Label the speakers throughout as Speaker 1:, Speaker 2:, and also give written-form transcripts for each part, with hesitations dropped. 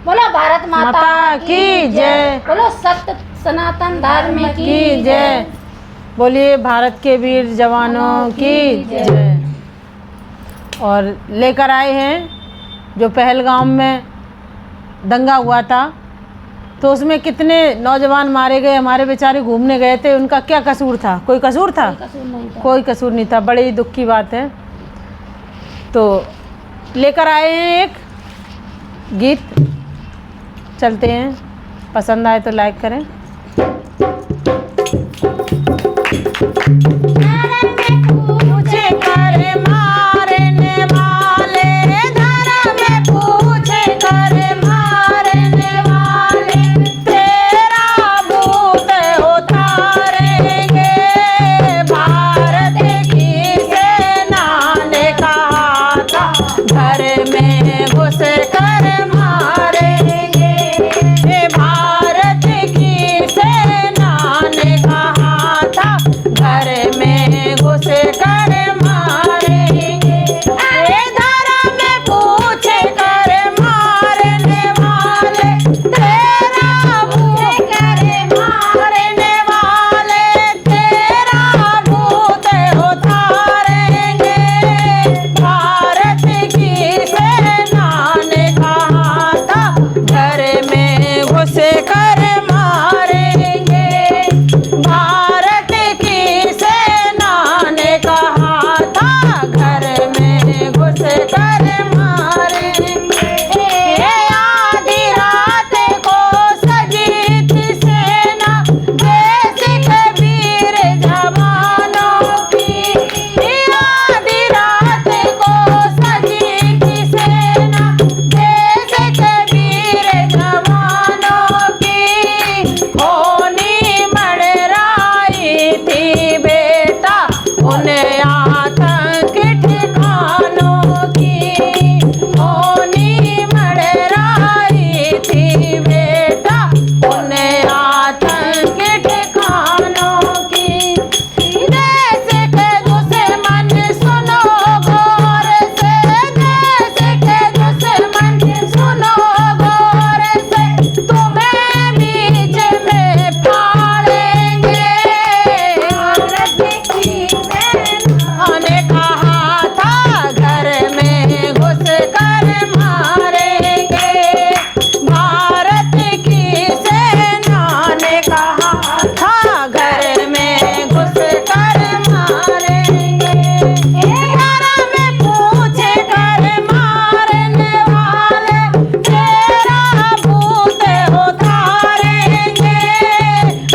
Speaker 1: बोलो भारत
Speaker 2: माता की जय।
Speaker 1: बोलो सत्य सनातन धर्म
Speaker 2: की जय। बोलिए भारत के वीर जवानों की जय। और लेकर आए हैं जो पहलगाम में दंगा हुआ था, तो उसमें कितने नौजवान मारे गए। हमारे बेचारे घूमने गए थे, उनका क्या कसूर था? कोई कसूर था? कोई कसूर नहीं था। बड़ी दुख की बात है। तो लेकर आए हैं एक गीत, चलते हैं। पसंद आए तो लाइक करें। पूछे कर मारने वाले, धर्म में पूछे कर मारने वाले, तेरा भूत उतारेंगे। भारत की सेना ने कहा था घर में घुस कर मारेंगे। भारत की सेना ने कहा था घर में घुस कर मारेंगे। धर्म में पूछे कर मारने वाले, तेरा भूत कर मारने वाले, तेरा भूत उतारेंगे। भारत की सेना ने कहा था घर में घुस कर मारेंगे। भारत की सेना ने कहा था घर में घुस कर मारेंगे। आधी रात को सजी थी सेना, देश के वीर जवानों की। आधी रात को सजी थी सेना, देश के वीर जवानों की। होनी मड़राई थी बेटा उन्हें आतंक ठिकानों की। होनी मड़राई थी बेटा उन्हें आतंक ठिकानों की। देश के दुश्मन सुनो गौर से, देश के दुश्मन सुनो गौर से, तुम्हें बीच में फाड़ेंगे। भारत की सेना ने कहा था घर में घुस कर मारेंगे। भारत की सेना ने कहा था घर में घुस कर मारेंगे। घर में पूछे कर मारने वाले, तेरा भूत उतारेंगे।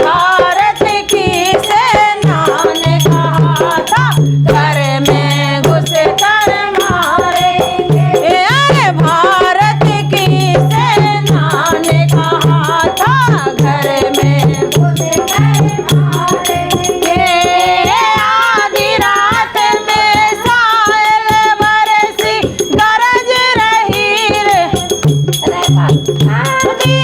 Speaker 2: भारत की सेना ने कहा था घर में घुस कर मारेंगे। अरे भारत की सेना ने कहा था घर में घुस कर मारेंगे। आधी रात में सायल बरसी, गरज रही रे। आधी